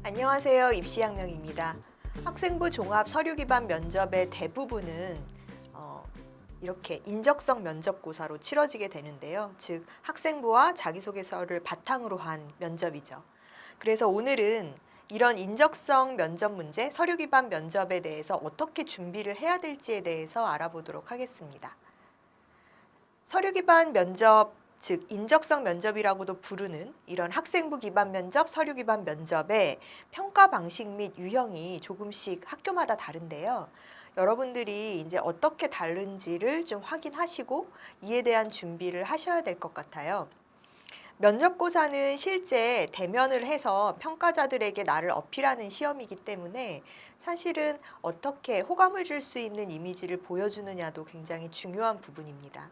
안녕하세요. 입시양명입니다. 학생부 종합 서류 기반 면접의 대부분은 이렇게 인적성 면접고사로 치러지게 되는데요. 즉 학생부와 자기소개서를 바탕으로 한 면접이죠. 그래서 오늘은 이런 인적성 면접 문제, 서류 기반 면접에 대해서 어떻게 준비를 해야 될지에 대해서 알아보도록 하겠습니다. 서류 기반 면접, 즉 인적성 면접이라고도 부르는 이런 학생부 기반 면접, 서류 기반 면접의 평가 방식 및 유형이 조금씩 학교마다 다른데요. 여러분들이 이제 어떻게 다른지를 좀 확인하시고 이에 대한 준비를 하셔야 될 것 같아요. 면접고사는 실제 대면을 해서 평가자들에게 나를 어필하는 시험이기 때문에 사실은 어떻게 호감을 줄 수 있는 이미지를 보여주느냐도 굉장히 중요한 부분입니다.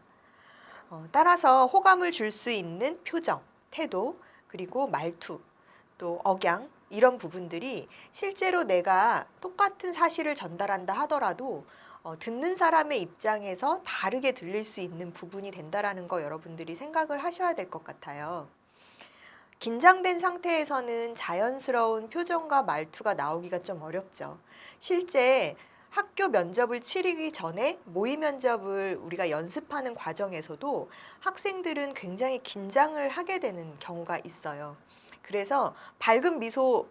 따라서 호감을 줄 수 있는 표정, 태도, 그리고 말투, 또 억양 이런 부분들이 실제로 내가 똑같은 사실을 전달한다 하더라도 듣는 사람의 입장에서 다르게 들릴 수 있는 부분이 된다라는 거 여러분들이 생각을 하셔야 될 것 같아요. 긴장된 상태에서는 자연스러운 표정과 말투가 나오기가 좀 어렵죠. 실제 학교 면접을 치르기 전에 모의 면접을 우리가 연습하는 과정에서도 학생들은 굉장히 긴장을 하게 되는 경우가 있어요. 그래서 밝은 미소,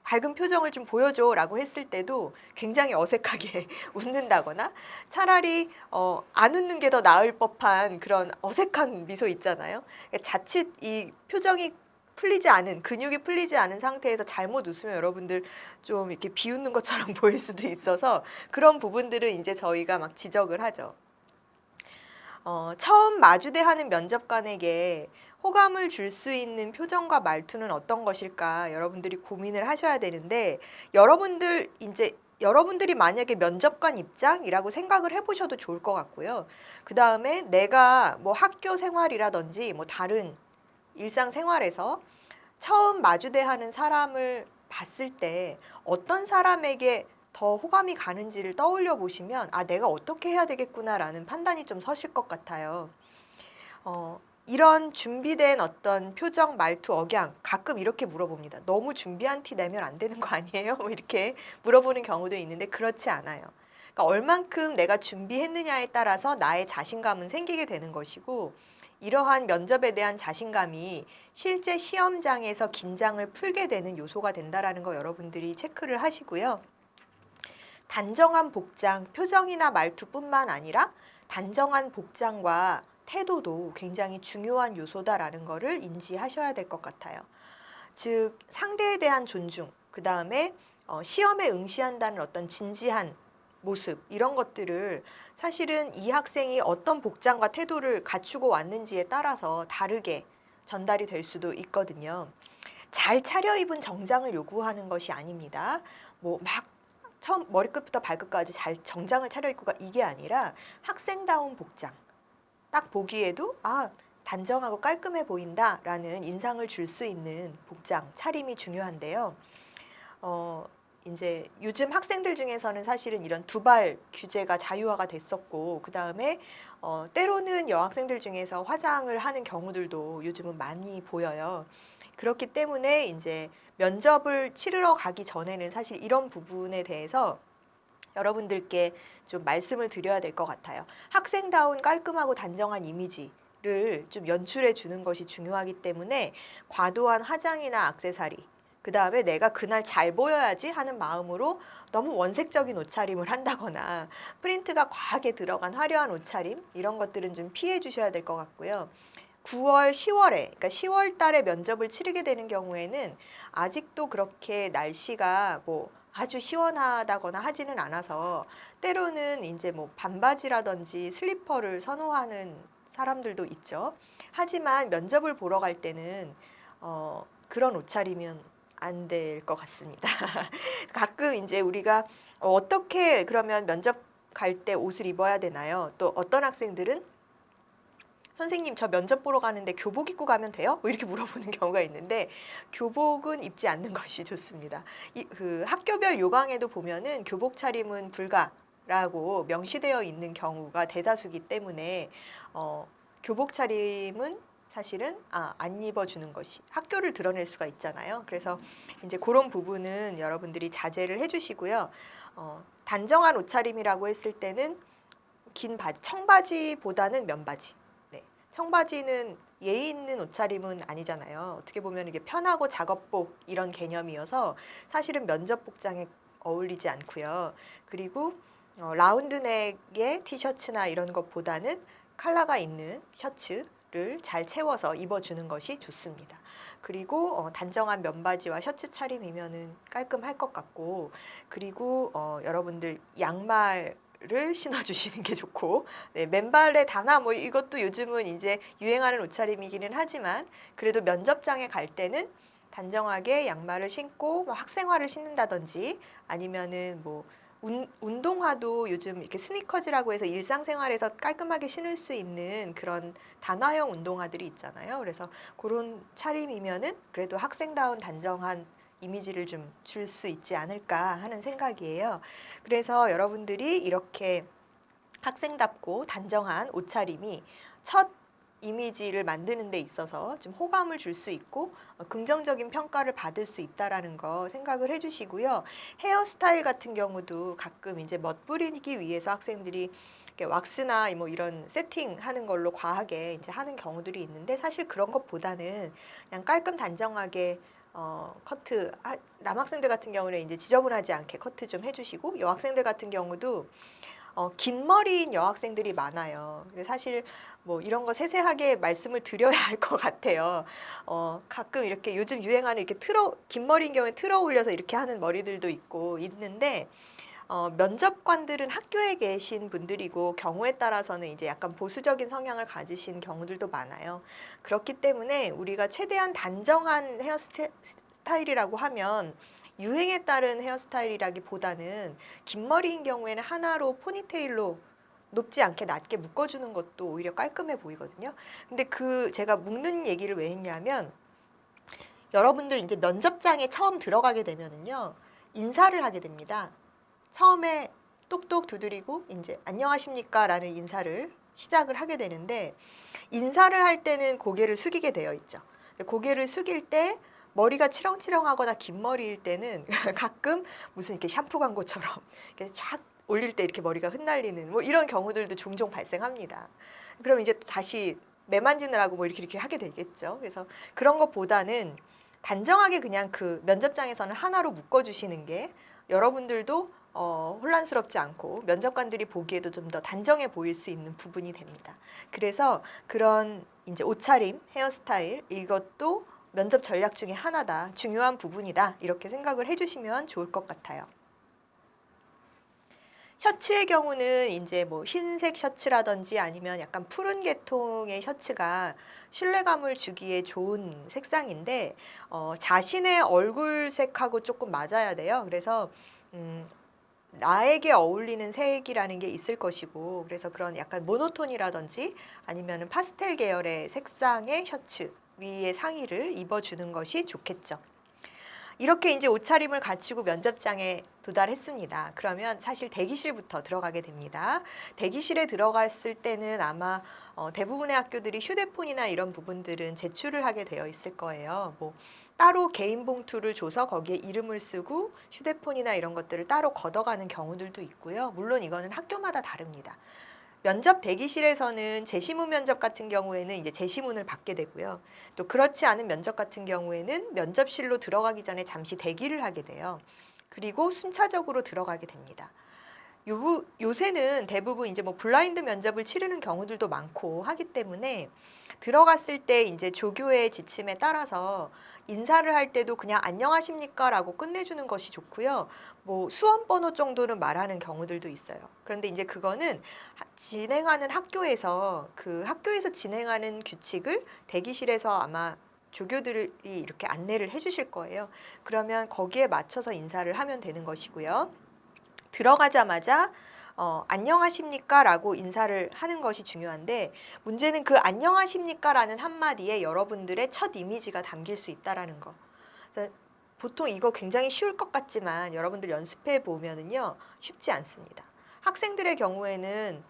밝은 표정을 좀 보여줘라고 했을 때도 굉장히 어색하게 웃는다거나 차라리 안 웃는 게 더 나을 법한 그런 어색한 미소 있잖아요. 자칫 이 표정이 풀리지 않은, 근육이 풀리지 않은 상태에서 잘못 웃으면 여러분들 좀 이렇게 비웃는 것처럼 보일 수도 있어서 그런 부분들을 이제 저희가 막 지적을 하죠. 처음 마주대하는 면접관에게 호감을 줄 수 있는 표정과 말투는 어떤 것일까 여러분들이 고민을 하셔야 되는데 여러분들이 만약에 면접관 입장이라고 생각을 해보셔도 좋을 것 같고요. 그 다음에 내가 뭐 학교 생활이라든지 뭐 다른 일상생활에서 처음 마주대하는 사람을 봤을 때 어떤 사람에게 더 호감이 가는지를 떠올려 보시면 아, 내가 어떻게 해야 되겠구나라는 판단이 좀 서실 것 같아요. 이런 준비된 어떤 표정, 말투, 억양 가끔 이렇게 물어봅니다. 너무 준비한 티 내면 안 되는 거 아니에요? 뭐 이렇게 물어보는 경우도 있는데 그렇지 않아요. 그러니까 얼만큼 내가 준비했느냐에 따라서 나의 자신감은 생기게 되는 것이고 이러한 면접에 대한 자신감이 실제 시험장에서 긴장을 풀게 되는 요소가 된다라는 거 여러분들이 체크를 하시고요. 단정한 복장, 표정이나 말투뿐만 아니라 단정한 복장과 태도도 굉장히 중요한 요소다라는 거를 인지하셔야 될 것 같아요. 즉 상대에 대한 존중, 그 다음에 시험에 응시한다는 어떤 진지한 모습 이런 것들을 사실은 이 학생이 어떤 복장과 태도를 갖추고 왔는지에 따라서 다르게 전달이 될 수도 있거든요. 잘 차려입은 정장을 요구하는 것이 아닙니다. 뭐 막 처음 머리끝부터 발끝까지 잘 정장을 차려입고가 이게 아니라 학생다운 복장. 딱 보기에도 아, 단정하고 깔끔해 보인다라는 인상을 줄 수 있는 복장, 차림이 중요한데요. 이제 요즘 학생들 중에서는 사실은 이런 두발 규제가 자유화가 됐었고 그 다음에 때로는 여학생들 중에서 화장을 하는 경우들도 요즘은 많이 보여요. 그렇기 때문에 이제 면접을 치르러 가기 전에는 사실 이런 부분에 대해서 여러분들께 좀 말씀을 드려야 될 것 같아요. 학생다운 깔끔하고 단정한 이미지를 좀 연출해 주는 것이 중요하기 때문에 과도한 화장이나 액세서리 그 다음에 내가 그날 잘 보여야지 하는 마음으로 너무 원색적인 옷차림을 한다거나 프린트가 과하게 들어간 화려한 옷차림 이런 것들은 좀 피해 주셔야 될 것 같고요. 9월, 10월에 그러니까 10월 달에 면접을 치르게 되는 경우에는 아직도 그렇게 날씨가 뭐 아주 시원하다거나 하지는 않아서 때로는 이제 뭐 반바지라든지 슬리퍼를 선호하는 사람들도 있죠. 하지만 면접을 보러 갈 때는 그런 옷차림은 안 될 것 같습니다. 가끔 이제 우리가 어떻게 그러면 면접 갈 때 옷을 입어야 되나요? 또 어떤 학생들은 선생님 저 면접 보러 가는데 교복 입고 가면 돼요? 뭐 이렇게 물어보는 경우가 있는데 교복은 입지 않는 것이 좋습니다. 그 학교별 요강에도 보면은 교복 차림은 불가라고 명시되어 있는 경우가 대다수기 때문에 교복 차림은 사실은 안 입어주는 것이 학교를 드러낼 수가 있잖아요. 그래서 이제 그런 부분은 여러분들이 자제를 해주시고요. 단정한 옷차림이라고 했을 때는 긴 바지, 청바지보다는 면바지. 네, 청바지는 예의 있는 옷차림은 아니잖아요. 어떻게 보면 이게 편하고 작업복 이런 개념이어서 사실은 면접 복장에 어울리지 않고요. 그리고 라운드넥의 티셔츠나 이런 것보다는 컬러가 있는 셔츠를 잘 채워서 입어주는 것이 좋습니다. 그리고 단정한 면바지와 셔츠 차림이면은 깔끔할 것 같고, 그리고 여러분들 양말을 신어주시는 게 좋고, 네, 맨발의 단화 뭐 이것도 요즘은 이제 유행하는 옷차림이기는 하지만 그래도 면접장에 갈 때는 단정하게 양말을 신고 뭐 학생화를 신는다든지 아니면은 뭐 운동화도 요즘 이렇게 스니커즈라고 해서 일상생활에서 깔끔하게 신을 수 있는 그런 단화형 운동화들이 있잖아요. 그래서 그런 차림이면은 그래도 학생다운 단정한 이미지를 좀 줄 수 있지 않을까 하는 생각이에요. 그래서 여러분들이 이렇게 학생답고 단정한 옷차림이 첫 이미지를 만드는 데 있어서 좀 호감을 줄 수 있고 긍정적인 평가를 받을 수 있다라는 거 생각을 해주시고요. 헤어스타일 같은 경우도 가끔 이제 멋부리기 위해서 학생들이 이렇게 왁스나 뭐 이런 세팅하는 걸로 과하게 이제 하는 경우들이 있는데 사실 그런 것보다는 그냥 깔끔 단정하게 커트 남학생들 같은 경우는 이제 지저분하지 않게 커트 좀 해주시고 여학생들 같은 경우도 긴 머리인 여학생들이 많아요. 근데 사실 뭐 이런 거 세세하게 말씀을 드려야 할 것 같아요. 가끔 이렇게 요즘 유행하는 이렇게 긴 머리인 경우에 틀어 올려서 이렇게 하는 머리들도 있는데 면접관들은 학교에 계신 분들이고 경우에 따라서는 이제 약간 보수적인 성향을 가지신 경우들도 많아요. 그렇기 때문에 우리가 최대한 단정한 헤어스타일이라고 하면 유행에 따른 헤어스타일이라기보다는 긴 머리인 경우에는 하나로 포니테일로 높지 않게 낮게 묶어주는 것도 오히려 깔끔해 보이거든요. 근데 제가 묶는 얘기를 왜 했냐면 여러분들 이제 면접장에 처음 들어가게 되면은요 인사를 하게 됩니다. 처음에 똑똑 두드리고 이제 안녕하십니까라는 인사를 시작을 하게 되는데 인사를 할 때는 고개를 숙이게 되어 있죠. 고개를 숙일 때 머리가 치렁치렁하거나 긴 머리일 때는 가끔 무슨 이렇게 샴푸 광고처럼 이렇게 쫙 올릴 때 이렇게 머리가 흩날리는 뭐 이런 경우들도 종종 발생합니다. 그럼 이제 또 다시 매만지느라고 뭐 이렇게 하게 되겠죠. 그래서 그런 것보다는 단정하게 그냥 그 면접장에서는 하나로 묶어주시는 게 여러분들도 혼란스럽지 않고 면접관들이 보기에도 좀 더 단정해 보일 수 있는 부분이 됩니다. 그래서 그런 이제 옷차림, 헤어스타일 이것도 면접 전략 중에 하나다, 중요한 부분이다 이렇게 생각을 해주시면 좋을 것 같아요. 셔츠의 경우는 이제 뭐 흰색 셔츠라든지 아니면 약간 푸른 계통의 셔츠가 신뢰감을 주기에 좋은 색상인데 자신의 얼굴색하고 조금 맞아야 돼요. 그래서 나에게 어울리는 색이라는 게 있을 것이고 그래서 그런 약간 모노톤이라든지 아니면 파스텔 계열의 색상의 셔츠 위에 상의를 입어주는 것이 좋겠죠. 이렇게 이제 옷차림을 갖추고 면접장에 도달했습니다. 그러면 사실 대기실부터 들어가게 됩니다. 대기실에 들어갔을 때는 아마 대부분의 학교들이 휴대폰이나 이런 부분들은 제출을 하게 되어 있을 거예요. 뭐 따로 개인 봉투를 줘서 거기에 이름을 쓰고 휴대폰이나 이런 것들을 따로 걷어가는 경우들도 있고요. 물론 이거는 학교마다 다릅니다. 면접 대기실에서는 제시문 면접 같은 경우에는 이제 제시문을 받게 되고요. 또 그렇지 않은 면접 같은 경우에는 면접실로 들어가기 전에 잠시 대기를 하게 돼요. 그리고 순차적으로 들어가게 됩니다. 요새는 대부분 이제 뭐 블라인드 면접을 치르는 경우들도 많고 하기 때문에 들어갔을 때 이제 조교의 지침에 따라서 인사를 할 때도 그냥 안녕하십니까라고 끝내주는 것이 좋고요. 뭐 수험 번호 정도는 말하는 경우들도 있어요. 그런데 이제 그거는 진행하는 학교에서 그 학교에서 진행하는 규칙을 대기실에서 아마 조교들이 이렇게 안내를 해주실 거예요. 그러면 거기에 맞춰서 인사를 하면 되는 것이고요. 들어가자마자 안녕하십니까 라고 인사를 하는 것이 중요한데 문제는 그 안녕하십니까 라는 한마디에 여러분들의 첫 이미지가 담길 수 있다라는 거. 그래서 보통 이거 굉장히 쉬울 것 같지만 여러분들 연습해 보면은요 쉽지 않습니다. 학생들의 경우에는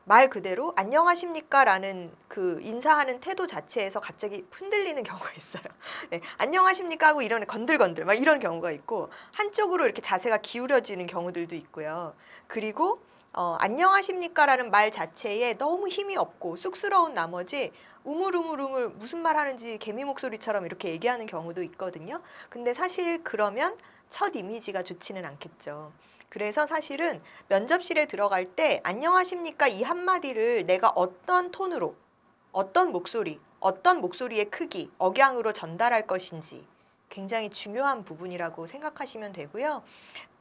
말 그대로 안녕하십니까라는 그 인사하는 태도 자체에서 갑자기 흔들리는 경우가 있어요. 네, 안녕하십니까 하고 이런 건들건들 막 이런 경우가 있고 한쪽으로 이렇게 자세가 기울어지는 경우들도 있고요. 그리고 안녕하십니까라는 말 자체에 너무 힘이 없고 쑥스러운 나머지 우물우물우물 무슨 말 하는지 개미 목소리처럼 이렇게 얘기하는 경우도 있거든요. 근데 사실 그러면 첫 이미지가 좋지는 않겠죠. 그래서 사실은 면접실에 들어갈 때 안녕하십니까 이 한마디를 내가 어떤 톤으로, 어떤 목소리, 어떤 목소리의 크기, 억양으로 전달할 것인지 굉장히 중요한 부분이라고 생각하시면 되고요.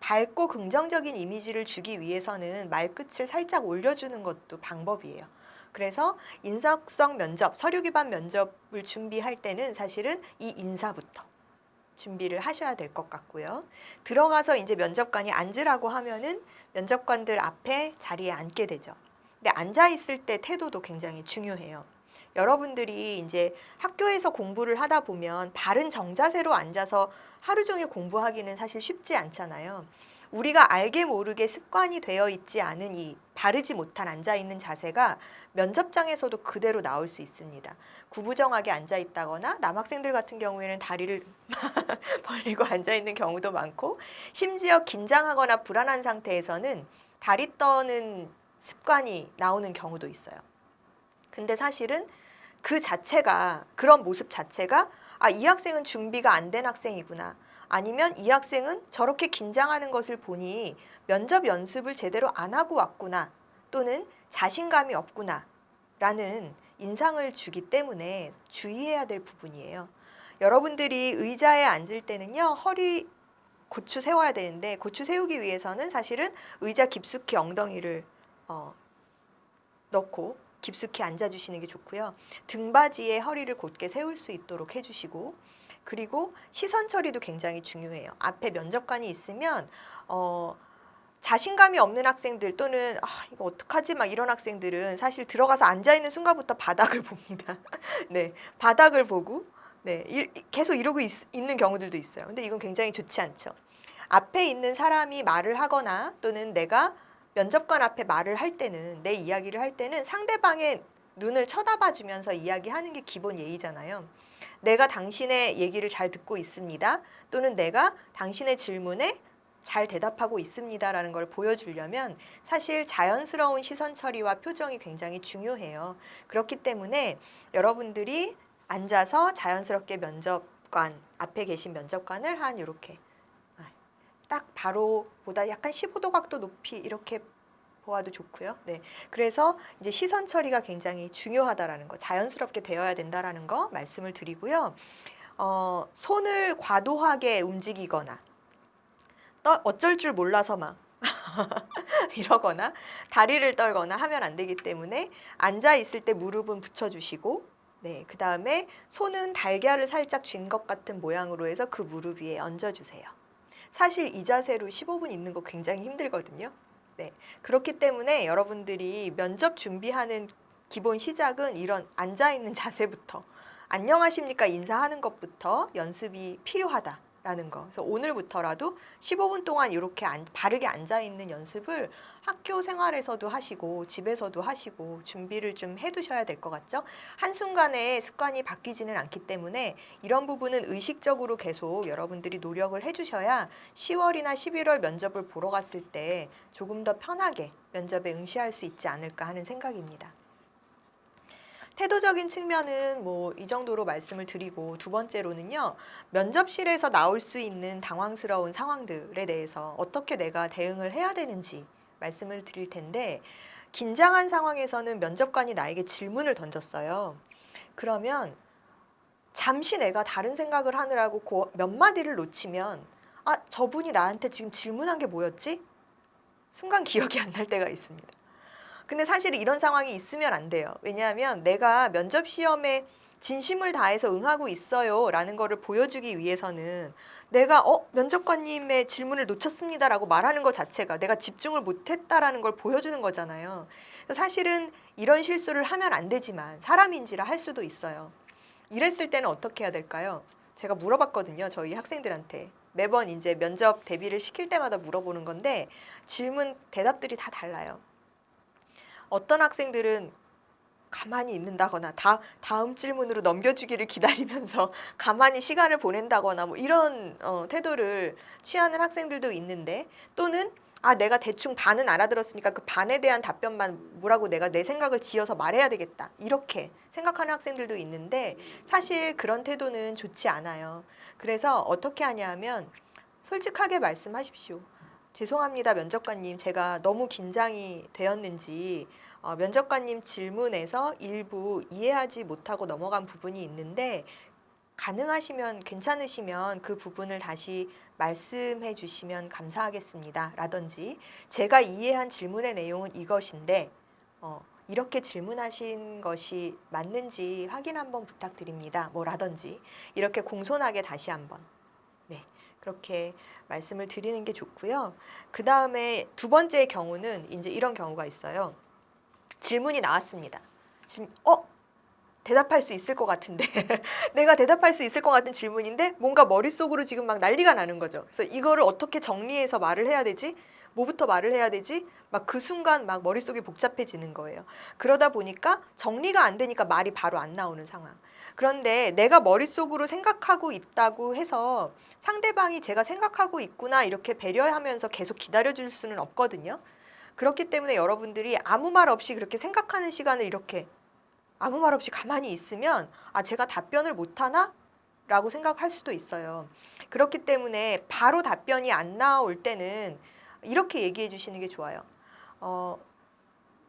밝고 긍정적인 이미지를 주기 위해서는 말끝을 살짝 올려주는 것도 방법이에요. 그래서 인사성 면접, 서류 기반 면접을 준비할 때는 사실은 이 인사부터 준비를 하셔야 될 것 같고요. 들어가서 이제 면접관이 앉으라고 하면은 면접관들 앞에 자리에 앉게 되죠. 근데 앉아 있을 때 태도도 굉장히 중요해요. 여러분들이 이제 학교에서 공부를 하다 보면 바른 정자세로 앉아서 하루 종일 공부하기는 사실 쉽지 않잖아요. 우리가 알게 모르게 습관이 되어 있지 않은 이 바르지 못한 앉아 있는 자세가 면접장에서도 그대로 나올 수 있습니다. 구부정하게 앉아 있다거나 남학생들 같은 경우에는 다리를 벌리고 앉아 있는 경우도 많고 심지어 긴장하거나 불안한 상태에서는 다리 떠는 습관이 나오는 경우도 있어요. 근데 사실은 그 자체가 그런 모습 자체가 이 학생은 준비가 안 된 학생이구나. 아니면 이 학생은 저렇게 긴장하는 것을 보니 면접 연습을 제대로 안 하고 왔구나. 또는 자신감이 없구나. 라는 인상을 주기 때문에 주의해야 될 부분이에요. 여러분들이 의자에 앉을 때는요. 허리 고추 세워야 되는데 고추 세우기 위해서는 사실은 의자 깊숙이 엉덩이를 넣고 깊숙이 앉아주시는 게 좋고요. 등받이에 허리를 곧게 세울 수 있도록 해주시고 그리고 시선 처리도 굉장히 중요해요. 앞에 면접관이 있으면 자신감이 없는 학생들 또는 이거 어떡하지 막 이런 학생들은 사실 들어가서 앉아있는 순간부터 바닥을 봅니다. 네, 바닥을 보고 네, 계속 이러고 있는 경우들도 있어요. 근데 이건 굉장히 좋지 않죠. 앞에 있는 사람이 말을 하거나 또는 내가 면접관 앞에 말을 할 때는 내 이야기를 할 때는 상대방의 눈을 쳐다봐 주면서 이야기하는 게 기본 예의잖아요. 내가 당신의 얘기를 잘 듣고 있습니다. 또는 내가 당신의 질문에 잘 대답하고 있습니다라는 걸 보여주려면 사실 자연스러운 시선 처리와 표정이 굉장히 중요해요. 그렇기 때문에 여러분들이 앉아서 자연스럽게 면접관 앞에 계신 면접관을 한 이렇게 딱 바로 보다 약간 15도 각도 높이 이렇게 보아도 좋고요. 네, 그래서 이제 시선 처리가 굉장히 중요하다라는 거, 자연스럽게 되어야 된다라는 거 말씀을 드리고요. 손을 과도하게 움직이거나 어쩔 줄 몰라서 막 이러거나 다리를 떨거나 하면 안 되기 때문에 앉아 있을 때 무릎은 붙여주시고 네, 그 다음에 손은 달걀을 살짝 쥔 것 같은 모양으로 해서 그 무릎 위에 얹어주세요. 사실 이 자세로 15분 있는 거 굉장히 힘들거든요. 네, 그렇기 때문에 여러분들이 면접 준비하는 기본 시작은 이런 앉아있는 자세부터 안녕하십니까 인사하는 것부터 연습이 필요하다라는 거. 그래서 오늘부터라도 15분 동안 이렇게 바르게 앉아있는 연습을 학교 생활에서도 하시고 집에서도 하시고 준비를 좀 해두셔야 될 것 같죠? 한순간에 습관이 바뀌지는 않기 때문에 이런 부분은 의식적으로 계속 여러분들이 노력을 해주셔야 10월이나 11월 면접을 보러 갔을 때 조금 더 편하게 면접에 응시할 수 있지 않을까 하는 생각입니다. 태도적인 측면은 뭐 이 정도로 말씀을 드리고 두 번째로는요. 면접실에서 나올 수 있는 당황스러운 상황들에 대해서 어떻게 내가 대응을 해야 되는지 말씀을 드릴 텐데 긴장한 상황에서는 면접관이 나에게 질문을 던졌어요. 그러면 잠시 내가 다른 생각을 하느라고 몇 마디를 놓치면 저분이 나한테 지금 질문한 게 뭐였지? 순간 기억이 안 날 때가 있습니다. 근데 사실 이런 상황이 있으면 안 돼요. 왜냐하면 내가 면접 시험에 진심을 다해서 응하고 있어요 라는 거를 보여주기 위해서는 내가 면접관님의 질문을 놓쳤습니다 라고 말하는 것 자체가 내가 집중을 못했다라는 걸 보여주는 거잖아요. 사실은 이런 실수를 하면 안 되지만 사람인지라 할 수도 있어요. 이랬을 때는 어떻게 해야 될까요? 제가 물어봤거든요. 저희 학생들한테. 매번 이제 면접 대비를 시킬 때마다 물어보는 건데 질문 대답들이 다 달라요. 어떤 학생들은 가만히 있는다거나 다음 질문으로 넘겨주기를 기다리면서 가만히 시간을 보낸다거나 뭐 이런 태도를 취하는 학생들도 있는데, 또는 내가 대충 반은 알아들었으니까 그 반에 대한 답변만 뭐라고 내가 내 생각을 지어서 말해야 되겠다, 이렇게 생각하는 학생들도 있는데, 사실 그런 태도는 좋지 않아요. 그래서 어떻게 하냐면 솔직하게 말씀하십시오. 죄송합니다, 면접관님. 제가 너무 긴장이 되었는지 면접관님 질문에서 일부 이해하지 못하고 넘어간 부분이 있는데, 가능하시면 괜찮으시면 그 부분을 다시 말씀해 주시면 감사하겠습니다, 라든지, 제가 이해한 질문의 내용은 이것인데 이렇게 질문하신 것이 맞는지 확인 한번 부탁드립니다, 뭐라든지, 이렇게 공손하게 다시 한번, 네, 그렇게 말씀을 드리는 게 좋고요. 그 다음에 두 번째 경우는 이제 이런 경우가 있어요. 질문이 나왔습니다. 지금 대답할 수 있을 것 같은데 내가 대답할 수 있을 것 같은 질문인데 뭔가 머릿속으로 지금 막 난리가 나는 거죠. 그래서 이거를 어떻게 정리해서 말을 해야 되지? 뭐부터 말을 해야 되지? 막 그 순간 막 머릿속이 복잡해지는 거예요. 그러다 보니까 정리가 안 되니까 말이 바로 안 나오는 상황. 그런데 내가 머릿속으로 생각하고 있다고 해서 상대방이 제가 생각하고 있구나 이렇게 배려하면서 계속 기다려줄 수는 없거든요. 그렇기 때문에 여러분들이 아무 말 없이 그렇게 생각하는 시간을 이렇게 아무 말 없이 가만히 있으면 제가 답변을 못하나? 라고 생각할 수도 있어요. 그렇기 때문에 바로 답변이 안 나올 때는 이렇게 얘기해 주시는 게 좋아요.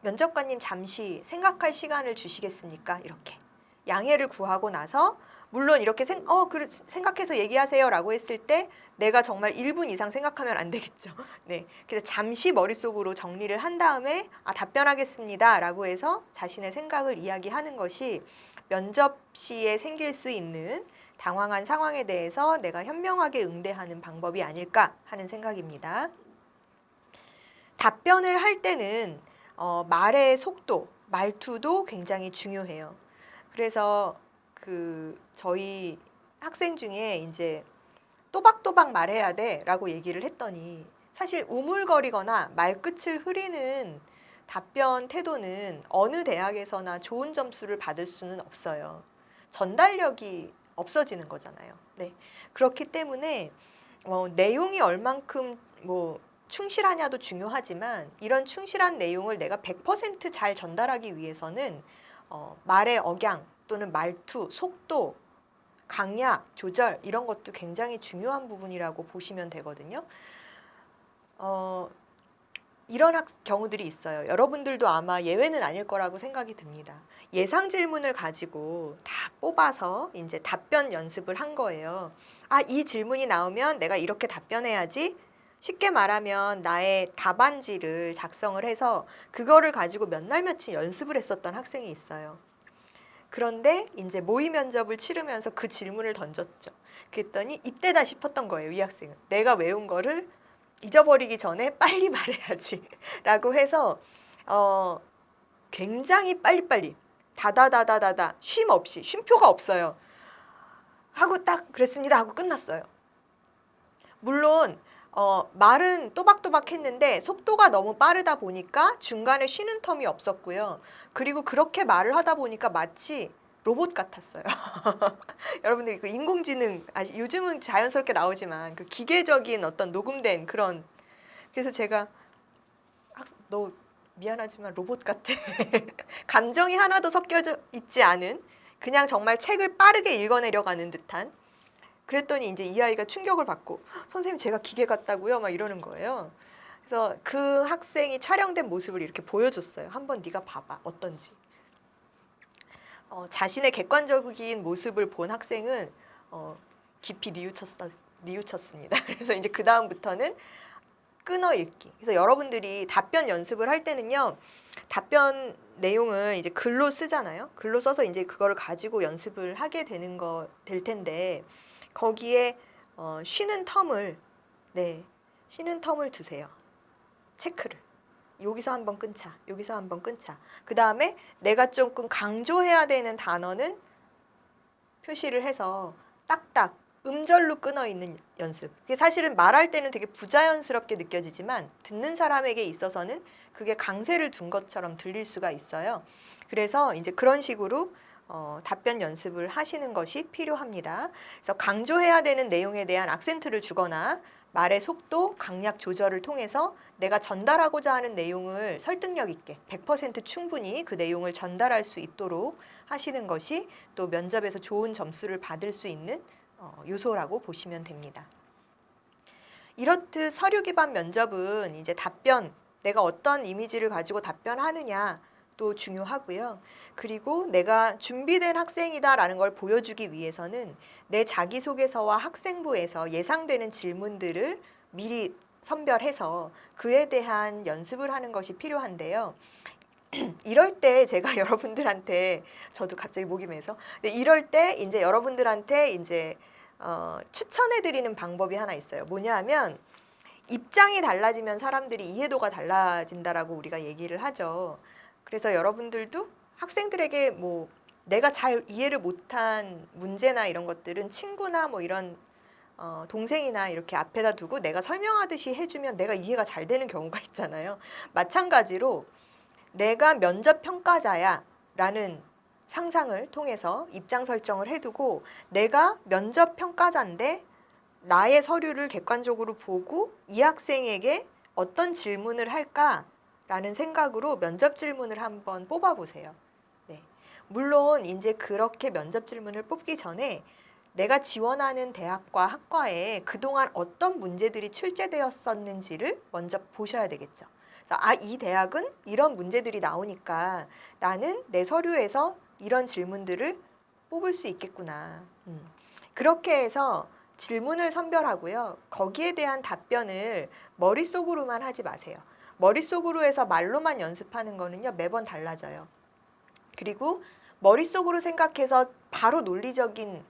면접관님 잠시 생각할 시간을 주시겠습니까? 이렇게 양해를 구하고 나서, 물론 이렇게 생각해서 얘기하세요 라고 했을 때 내가 정말 1분 이상 생각하면 안 되겠죠. 네, 그래서 잠시 머릿속으로 정리를 한 다음에 답변하겠습니다 라고 해서 자신의 생각을 이야기하는 것이 면접 시에 생길 수 있는 당황한 상황에 대해서 내가 현명하게 응대하는 방법이 아닐까 하는 생각입니다. 답변을 할 때는 말의 속도, 말투도 굉장히 중요해요. 그래서 저희 학생 중에 이제 또박또박 말해야 돼라고 얘기를 했더니, 사실 우물거리거나 말끝을 흐리는 답변 태도는 어느 대학에서나 좋은 점수를 받을 수는 없어요. 전달력이 없어지는 거잖아요. 네. 그렇기 때문에 내용이 얼만큼 충실하냐도 중요하지만, 이런 충실한 내용을 내가 100% 잘 전달하기 위해서는 말의 억양 또는 말투, 속도, 강약, 조절 이런 것도 굉장히 중요한 부분이라고 보시면 되거든요. 이런 경우들이 있어요. 여러분들도 아마 예외는 아닐 거라고 생각이 듭니다. 예상 질문을 가지고 다 뽑아서 이제 답변 연습을 한 거예요. 이 질문이 나오면 내가 이렇게 답변해야지. 쉽게 말하면 나의 답안지를 작성을 해서 그거를 가지고 몇 날 며칠 연습을 했었던 학생이 있어요. 그런데 이제 모의 면접을 치르면서 그 질문을 던졌죠. 그랬더니 이때다 싶었던 거예요, 이 학생은. 내가 외운 거를 잊어버리기 전에 빨리 말해야지 라고 해서 굉장히 빨리빨리 다다다다다다 쉼 없이, 쉼표가 없어요. 하고 딱 그랬습니다 하고 끝났어요. 물론 말은 또박또박 했는데 속도가 너무 빠르다 보니까 중간에 쉬는 텀이 없었고요. 그리고 그렇게 말을 하다 보니까 마치 로봇 같았어요. 여러분들 그 인공지능, 요즘은 자연스럽게 나오지만 그 기계적인 어떤 녹음된 그런, 그래서 제가 너 미안하지만 로봇 같아. 감정이 하나도 섞여져 있지 않은, 그냥 정말 책을 빠르게 읽어내려가는 듯한. 그랬더니 이제 이 아이가 충격을 받고, 선생님 제가 기계 같다고요? 막 이러는 거예요. 그래서 그 학생이 촬영된 모습을 이렇게 보여줬어요. 한번 네가 봐봐, 어떤지. 자신의 객관적인 모습을 본 학생은 깊이 뉘우쳤습니다. 그래서 이제 그 다음부터는 끊어 읽기. 그래서 여러분들이 답변 연습을 할 때는요, 답변 내용을 이제 글로 쓰잖아요. 글로 써서 이제 그거를 가지고 연습을 하게 될 텐데, 거기에 쉬는 텀을 두세요. 체크를. 여기서 한번 끊자. 여기서 한번 끊자. 그 다음에 내가 조금 강조해야 되는 단어는 표시를 해서 딱딱 음절로 끊어 있는 연습. 그게 사실은 말할 때는 되게 부자연스럽게 느껴지지만 듣는 사람에게 있어서는 그게 강세를 둔 것처럼 들릴 수가 있어요. 그래서 이제 그런 식으로 답변 연습을 하시는 것이 필요합니다. 그래서 강조해야 되는 내용에 대한 악센트를 주거나 말의 속도, 강약 조절을 통해서 내가 전달하고자 하는 내용을 설득력 있게 100% 충분히 그 내용을 전달할 수 있도록 하시는 것이 또 면접에서 좋은 점수를 받을 수 있는 요소라고 보시면 됩니다. 이렇듯 서류 기반 면접은 이제 답변, 내가 어떤 이미지를 가지고 답변하느냐 또 중요하고요. 그리고 내가 준비된 학생이다라는 걸 보여주기 위해서는 내 자기소개서와 학생부에서 예상되는 질문들을 미리 선별해서 그에 대한 연습을 하는 것이 필요한데요. 이럴 때 제가 여러분들한테 저도 갑자기 목이 메서 이럴 때 이제 여러분들한테 이제 추천해 드리는 방법이 하나 있어요. 뭐냐 하면 입장이 달라지면 사람들이 이해도가 달라진다라고 우리가 얘기를 하죠. 그래서 여러분들도 학생들에게 뭐 내가 잘 이해를 못한 문제나 이런 것들은 친구나 뭐 이런 동생이나 이렇게 앞에다 두고 내가 설명하듯이 해주면 내가 이해가 잘 되는 경우가 있잖아요. 마찬가지로 내가 면접 평가자야 라는 상상을 통해서 입장 설정을 해두고 내가 면접 평가자인데 나의 서류를 객관적으로 보고 이 학생에게 어떤 질문을 할까라는 생각으로 면접 질문을 한번 뽑아보세요. 네. 물론 이제 그렇게 면접 질문을 뽑기 전에 내가 지원하는 대학과 학과에 그동안 어떤 문제들이 출제되었었는지를 먼저 보셔야 되겠죠. 이 대학은 이런 문제들이 나오니까 나는 내 서류에서 이런 질문들을 뽑을 수 있겠구나. 그렇게 해서 질문을 선별하고요. 거기에 대한 답변을 머릿속으로만 하지 마세요. 머릿속으로 해서 말로만 연습하는 거는요, 매번 달라져요. 그리고 머릿속으로 생각해서 바로 논리적인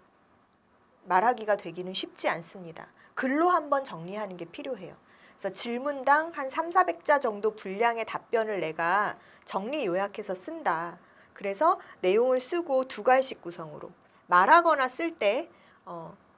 말하기가 되기는 쉽지 않습니다. 글로 한번 정리하는 게 필요해요. 그래서 질문당 한 300~400자 정도 분량의 답변을 내가 정리 요약해서 쓴다. 그래서 내용을 쓰고 두 갈씩 구성으로 말하거나 쓸 때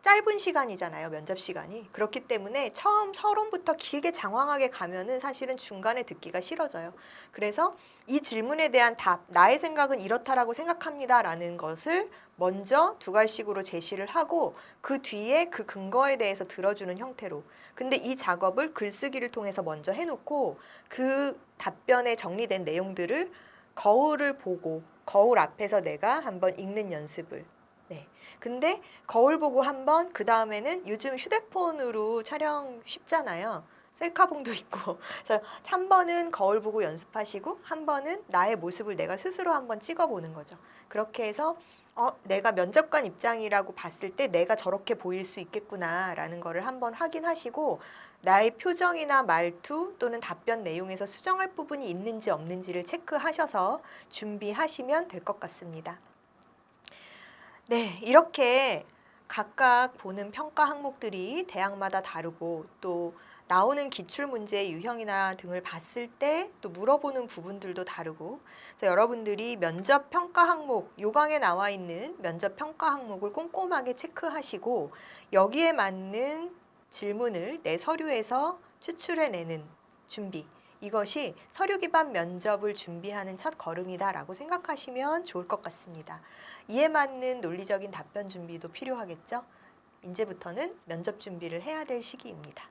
짧은 시간이잖아요. 면접 시간이. 그렇기 때문에 처음 서론부터 길게 장황하게 가면은 사실은 중간에 듣기가 싫어져요. 그래서 이 질문에 대한 답, 나의 생각은 이렇다라고 생각합니다라는 것을 먼저 두 갈씩으로 제시를 하고 그 뒤에 그 근거에 대해서 들어주는 형태로. 근데 이 작업을 글쓰기를 통해서 먼저 해놓고 그 답변에 정리된 내용들을 거울을 보고 거울 앞에서 내가 한번 읽는 연습을. 네. 근데 거울 보고 한번 그 다음에는 요즘 휴대폰으로 촬영 쉽잖아요. 셀카봉도 있고. 그래서 한 번은 거울 보고 연습하시고 한 번은 나의 모습을 내가 스스로 한번 찍어보는 거죠. 그렇게 해서 내가 면접관 입장이라고 봤을 때 내가 저렇게 보일 수 있겠구나라는 거를 한번 확인하시고 나의 표정이나 말투 또는 답변 내용에서 수정할 부분이 있는지 없는지를 체크하셔서 준비하시면 될 것 같습니다. 네, 이렇게 각각 보는 평가 항목들이 대학마다 다르고 또 나오는 기출문제의 유형이나 등을 봤을 때 또 물어보는 부분들도 다르고 그래서 여러분들이 면접 평가 항목, 요강에 나와 있는 면접 평가 항목을 꼼꼼하게 체크하시고 여기에 맞는 질문을 내 서류에서 추출해내는 준비 이것이 서류 기반 면접을 준비하는 첫 걸음이다라고 생각하시면 좋을 것 같습니다. 이에 맞는 논리적인 답변 준비도 필요하겠죠? 이제부터는 면접 준비를 해야 될 시기입니다.